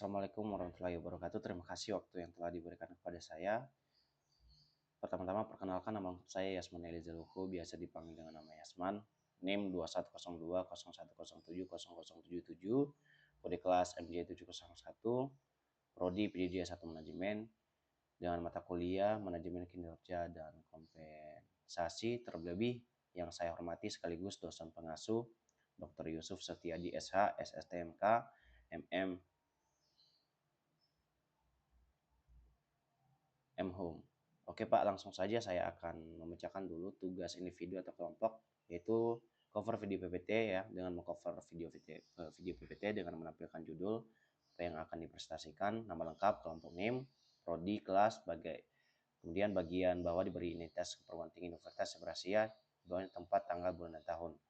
Assalamualaikum warahmatullahi wabarakatuh. Terima kasih waktu yang telah diberikan kepada saya. Pertama-tama perkenalkan, nama saya Yasman Eliezer Luhu, biasa dipanggil dengan nama Yasman. NIM 210201700777, kode kelas MJ701, prodi PDD S1 Manajemen, dengan mata kuliah Manajemen Kinerja dan Kompensasi. Terlebih yang saya hormati sekaligus dosen pengasuh Dr. Yusuf Setiadi SH, SSTMK, MM, M-Home. Oke Pak, langsung saja saya akan memecahkan dulu tugas individu atau kelompok, yaitu cover video PPT ya, dengan mengcover video PPT dengan menampilkan judul apa yang akan dipresentasikan, nama lengkap, kelompok NIM, prodi, kelas, kemudian bagian bawah diberi identitas perguruan tinggi Universitas Sebrasia, bawahnya tempat, tanggal, bulan, dan tahun.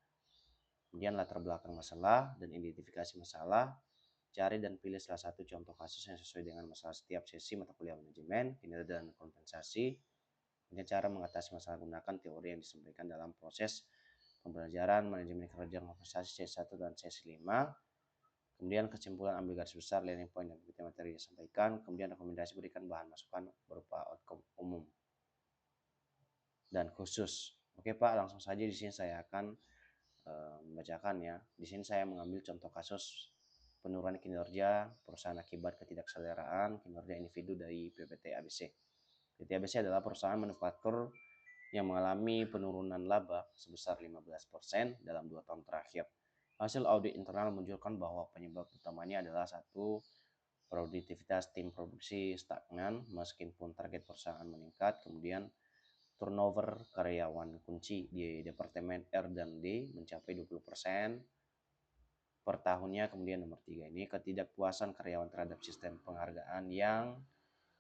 Kemudian latar belakang masalah dan identifikasi masalah. Cari dan pilih salah satu contoh kasus yang sesuai dengan masalah setiap sesi mata kuliah manajemen, kinerja, dan kompensasi. Kemudian cara mengatasi masalah gunakan teori yang disampaikan dalam proses pembelajaran manajemen kinerja kompensasi sesi 1 dan sesi 5. Kemudian kesimpulan ambil garis besar, learning point dan materi yang disampaikan. Kemudian rekomendasi berikan bahan masukan berupa outcome umum dan khusus. Oke Pak, langsung saja di sini saya akan membacakan ya. Di sini saya mengambil contoh kasus penurunan kinerja perusahaan akibat ketidakseleraan kinerja individu dari PPT ABC. PPT ABC adalah perusahaan manufaktur yang mengalami penurunan laba sebesar 15% dalam 2 tahun terakhir. Hasil audit internal menunjukkan bahwa penyebab utamanya adalah satu, produktivitas tim produksi stagnan meskipun target perusahaan meningkat. Kemudian turnover karyawan kunci di Departemen R&D mencapai 20% per tahunnya. Kemudian nomor 3 ini ketidakpuasan karyawan terhadap sistem penghargaan yang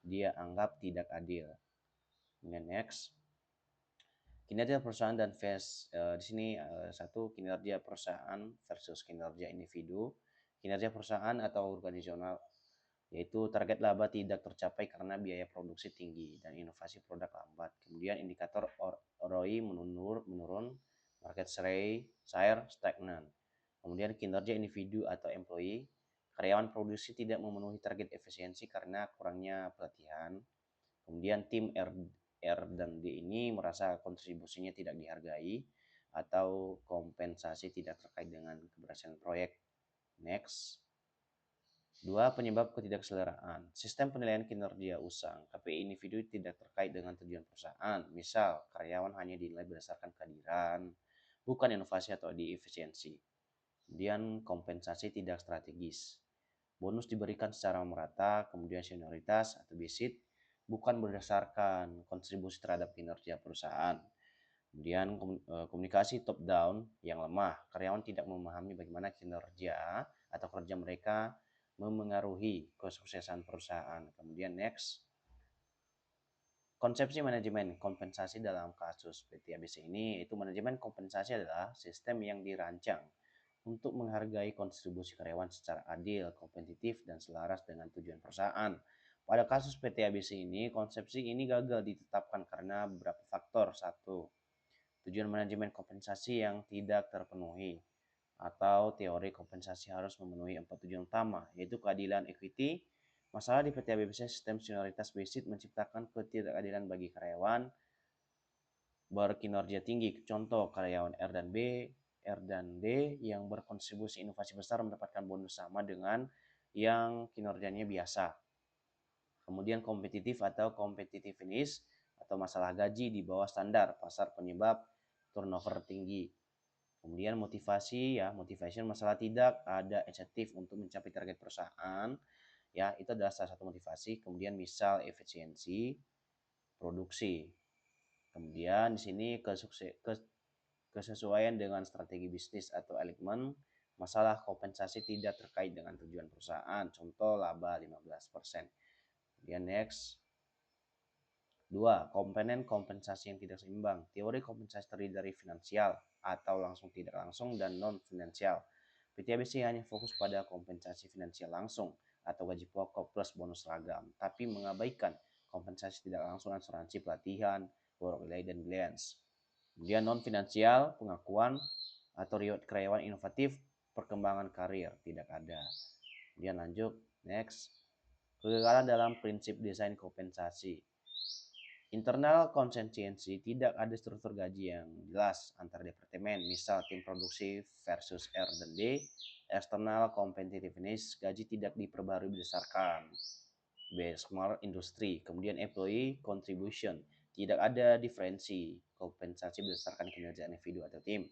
dia anggap tidak adil. Kemudian next, kinerja perusahaan dan di sini satu, kinerja perusahaan versus kinerja individu. Kinerja perusahaan atau organisasional, yaitu target laba tidak tercapai karena biaya produksi tinggi dan inovasi produk lambat. Kemudian indikator ROI menurun, market share stagnan. Kemudian kinerja individu atau employee, karyawan produksi tidak memenuhi target efisiensi karena kurangnya pelatihan. Kemudian tim R dan D ini merasa kontribusinya tidak dihargai atau kompensasi tidak terkait dengan keberhasilan proyek. Next. 2. Penyebab ketidakseleraan. Sistem penilaian kinerja usang KPI individu tidak terkait dengan tujuan perusahaan. Misal, karyawan hanya dinilai berdasarkan kehadiran, bukan inovasi atau efisiensi. Kemudian kompensasi tidak strategis. Bonus diberikan secara merata, kemudian senioritas atau basit bukan berdasarkan kontribusi terhadap kinerja perusahaan. Kemudian komunikasi top down yang lemah. Karyawan tidak memahami bagaimana kinerja atau kerja mereka memengaruhi kesuksesan perusahaan. Kemudian next, konsepsi manajemen kompensasi dalam kasus PT ABC ini, yaitu manajemen kompensasi adalah sistem yang dirancang untuk menghargai kontribusi karyawan secara adil, kompetitif, dan selaras dengan tujuan perusahaan. Pada kasus PT ABC ini, konsepsi ini gagal ditetapkan karena beberapa faktor. 1. Tujuan manajemen kompensasi yang tidak terpenuhi, atau teori kompensasi harus memenuhi 4 tujuan utama, yaitu keadilan equity. Masalah di PT ABC sistem senioritas basit menciptakan ketidakadilan bagi karyawan berkinerja tinggi. Contoh, karyawan R dan D yang berkontribusi inovasi besar mendapatkan bonus sama dengan yang kinerjanya biasa. Kemudian kompetitif atau competitiveness atau masalah gaji di bawah standar pasar penyebab turnover tinggi. Kemudian motivasi ya, motivation masalah tidak ada insentif untuk mencapai target perusahaan ya, itu adalah salah satu motivasi. Kemudian misal efisiensi produksi. Kemudian di sini kesesuaian dengan strategi bisnis atau alignment, masalah kompensasi tidak terkait dengan tujuan perusahaan, contoh laba 15%. Kemudian next. 2. Komponen kompensasi yang tidak seimbang. Teori kompensasi terdiri dari finansial atau langsung tidak langsung dan non-finansial. PT ABC hanya fokus pada kompensasi finansial langsung atau gaji pokok plus bonus seragam, tapi mengabaikan kompensasi tidak langsung asuransi pelatihan, work-related balance. Kemudian non-finansial, pengakuan atau reward karyawan inovatif, perkembangan karir tidak ada. Kemudian lanjut, Next, kegagalan dalam prinsip desain kompensasi. Internal consistency, tidak ada struktur gaji yang jelas antar departemen, misal tim produksi versus R&D. External competitiveness, gaji tidak diperbarui berdasarkan benchmark industri. Kemudian employee contribution, tidak ada diferensi kompensasi berdasarkan kinerja individu atau tim.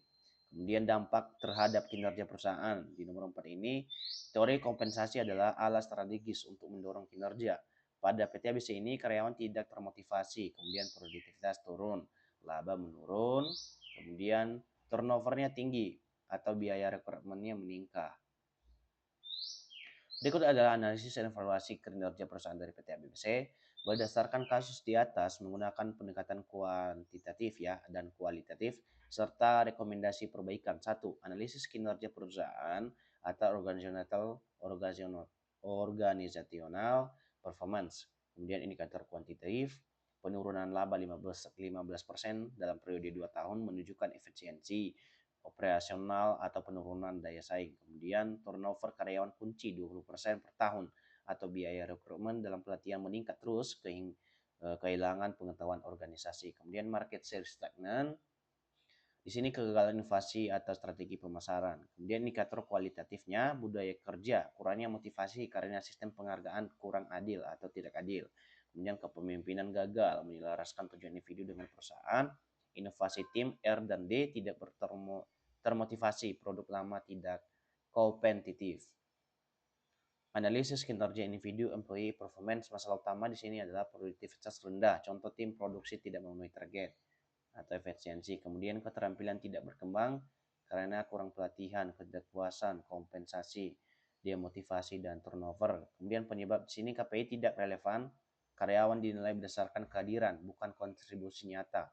Kemudian dampak terhadap kinerja perusahaan. Di nomor 4 ini, teori kompensasi adalah alat strategis untuk mendorong kinerja. Pada PT ABC ini, karyawan tidak termotivasi, kemudian produktivitas turun, laba menurun, kemudian turnovernya tinggi, atau biaya rekrutmennya meningkat. Berikut adalah analisis dan evaluasi kinerja perusahaan dari PT ABC. Berdasarkan kasus di atas, menggunakan pendekatan kuantitatif ya dan kualitatif, serta rekomendasi perbaikan. 1. Analisis kinerja perusahaan atau organizational performance. Kemudian indikator kuantitatif, penurunan laba 15% dalam periode 2 tahun menunjukkan efisiensi operasional atau penurunan daya saing. Kemudian turnover karyawan kunci 20% per tahun atau biaya rekrutmen dalam pelatihan meningkat terus kehilangan pengetahuan organisasi. Kemudian market share stagnan. Di sini kegagalan inovasi atau strategi pemasaran. Kemudian indikator kualitatifnya, budaya kerja, kurangnya motivasi karena sistem penghargaan kurang adil atau tidak adil. Kemudian kepemimpinan gagal, menyelaraskan tujuan individu dengan perusahaan. Inovasi tim R dan D tidak termotivasi, produk lama tidak kompetitif. Analisis kinerja individu, employee performance, masalah utama di sini adalah produktivitas rendah. Contoh tim produksi tidak memenuhi target atau efisiensi. Kemudian keterampilan tidak berkembang karena kurang pelatihan, ketidakpuasan, kompensasi, demotivasi, dan turnover. Kemudian penyebab di sini KPI tidak relevan, karyawan dinilai berdasarkan kehadiran, bukan kontribusi nyata.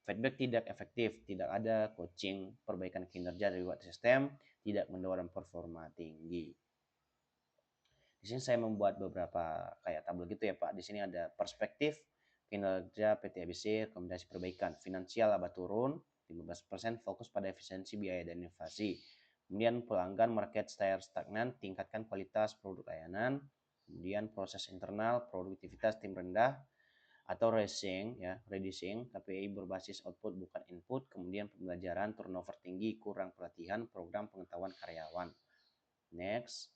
Feedback tidak efektif, tidak ada coaching, perbaikan kinerja reward system, tidak mendorong performa tinggi. Di sini saya membuat beberapa kayak tabel gitu ya Pak. Di sini ada perspektif kinerja PT ABC, rekomendasi perbaikan. Finansial laba turun 15%, fokus pada efisiensi biaya dan inovasi. Kemudian pelanggan market share stagnan, tingkatkan kualitas produk layanan. Kemudian proses internal, produktivitas tim rendah atau reducing, KPI berbasis output bukan input. Kemudian pembelajaran, turnover tinggi, kurang pelatihan, program pengetahuan karyawan. Next.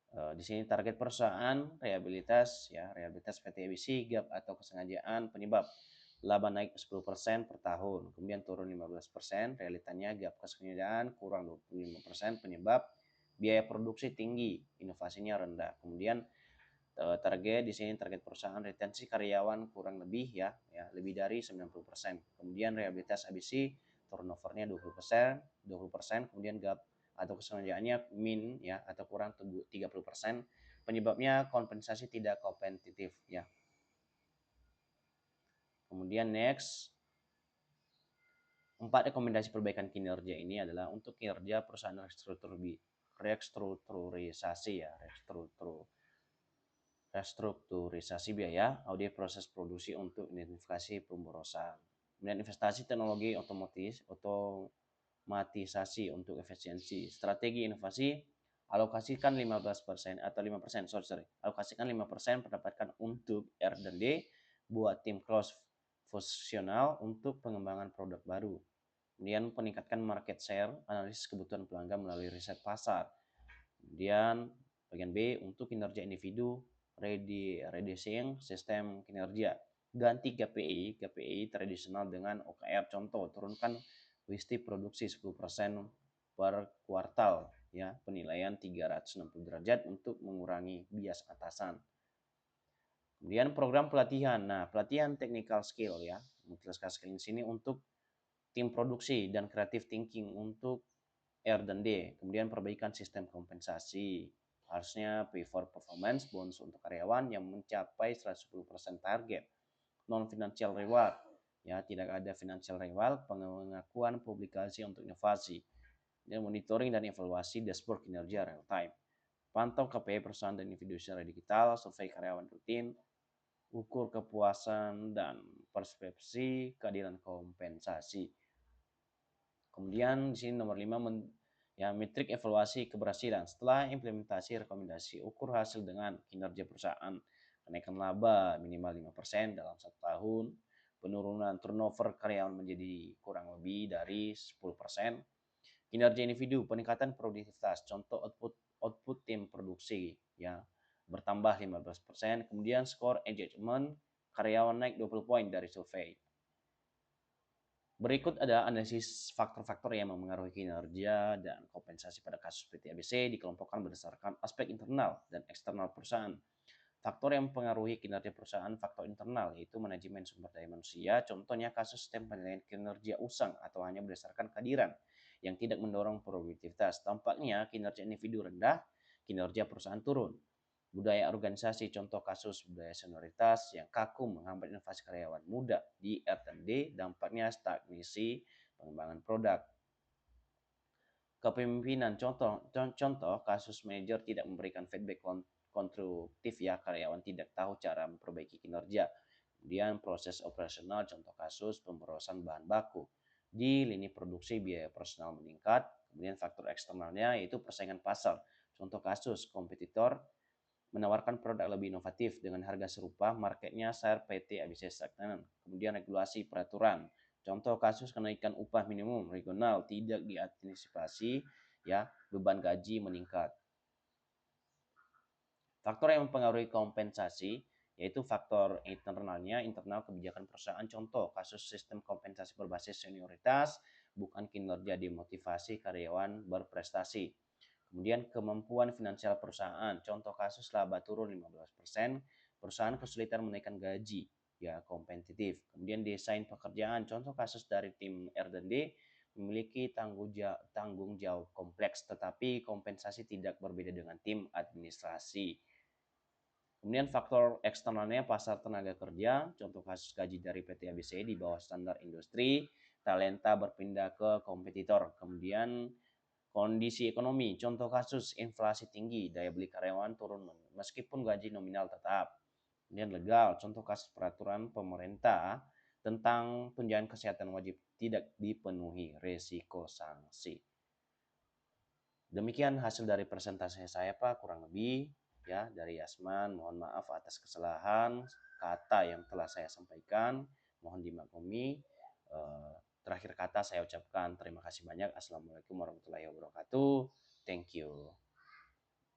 Di sini target perusahaan rehabilitas PT ABC gap atau kesengajaan penyebab laba naik 10% per tahun, kemudian turun 15%, realitanya gap kesengajaan kurang 25%, penyebab biaya produksi tinggi, inovasinya rendah. Kemudian target di sini target perusahaan retensi karyawan kurang lebih lebih dari 90%. Kemudian rehabilitas ABC turnovernya 20%, kemudian gap atau kesengajaannya min atau kurang 30%. Penyebabnya kompensasi tidak kompetitif ya. Kemudian next, 4 rekomendasi perbaikan kinerja ini adalah untuk kinerja perusahaan restrukturisasi biaya, audit proses produksi untuk identifikasi pemborosan. Kemudian investasi teknologi otomatisasi untuk efisiensi. Strategi inovasi, alokasikan 15% atau 5%, alokasikan 5% pendapatkan untuk R&D, buat tim cross functional untuk pengembangan produk baru. Kemudian peningkatkan market share, analisis kebutuhan pelanggan melalui riset pasar. Kemudian bagian B untuk kinerja individu, reducing sistem kinerja. Ganti KPI tradisional dengan OKR. Contoh, turunkan WISTI produksi 10% per kuartal ya, penilaian 360 derajat untuk mengurangi bias atasan. Kemudian program pelatihan. Nah, pelatihan technical skill ya, multitasking skill di sini untuk tim produksi dan creative thinking untuk R dan D. Kemudian perbaikan sistem kompensasi. Harusnya pay for performance, bonus untuk karyawan yang mencapai 110% target. Non financial reward. Ya, tidak ada financial reward, pengakuan publikasi untuk inovasi. Dan monitoring dan evaluasi dashboard kinerja real time. Pantau KPI perusahaan dan individu secara digital, survei karyawan rutin, ukur kepuasan dan persepsi keadilan kompensasi. Kemudian di sini nomor 5 Ya, metrik evaluasi keberhasilan. Setelah implementasi rekomendasi, ukur hasil dengan kinerja perusahaan. Kenaikan laba minimal 5% dalam 1 tahun. Penurunan turnover karyawan menjadi kurang lebih dari 10%. Kinerja individu, peningkatan produktivitas. Contoh output tim produksi ya bertambah 15%. Kemudian skor engagement karyawan naik 20 poin dari survei. Berikut ada analisis faktor-faktor yang mempengaruhi kinerja dan kompensasi pada kasus PT ABC dikelompokkan berdasarkan aspek internal dan eksternal perusahaan. Faktor yang mempengaruhi kinerja perusahaan, faktor internal yaitu manajemen sumber daya manusia, contohnya kasus sistem penilaian kinerja usang atau hanya berdasarkan kehadiran yang tidak mendorong produktivitas. Tampaknya kinerja individu rendah, kinerja perusahaan turun. Budaya organisasi, contoh kasus budaya senioritas yang kaku menghambat inovasi karyawan muda di R&D, dampaknya stagnasi pengembangan produk. Kepemimpinan, contoh kasus manajer tidak memberikan feedback konstruktif ya, karyawan tidak tahu cara memperbaiki kinerja. Kemudian proses operasional, contoh kasus pemborosan bahan baku. Di lini produksi biaya personal meningkat. Kemudian faktor eksternalnya yaitu persaingan pasar. Contoh kasus kompetitor menawarkan produk lebih inovatif dengan harga serupa, marketnya share PT ABC stagnan. Kemudian regulasi peraturan. Contoh kasus kenaikan upah minimum regional tidak diantisipasi, ya, beban gaji meningkat. Faktor yang mempengaruhi kompensasi yaitu faktor internalnya, internal kebijakan perusahaan. Contoh kasus sistem kompensasi berbasis senioritas, bukan kinerja dimotivasi karyawan berprestasi. Kemudian kemampuan finansial perusahaan, contoh kasus laba turun 15%, perusahaan kesulitan menaikkan gaji, ya kompetitif. Kemudian desain pekerjaan, contoh kasus dari tim R&D memiliki tanggung jawab kompleks, tetapi kompensasi tidak berbeda dengan tim administrasi. Kemudian faktor eksternalnya pasar tenaga kerja, contoh kasus gaji dari PT ABC di bawah standar industri, talenta berpindah ke kompetitor. Kemudian kondisi ekonomi, contoh kasus inflasi tinggi, daya beli karyawan turun meskipun gaji nominal tetap. Kemudian legal, contoh kasus peraturan pemerintah tentang tunjangan kesehatan wajib tidak dipenuhi, resiko sanksi. Demikian hasil dari presentasi saya Pak, kurang lebih ya dari Yasman. Mohon maaf atas kesalahan kata yang telah saya sampaikan, mohon dimaklumi. Terakhir kata saya ucapkan terima kasih banyak. Assalamualaikum warahmatullahi wabarakatuh. Thank you.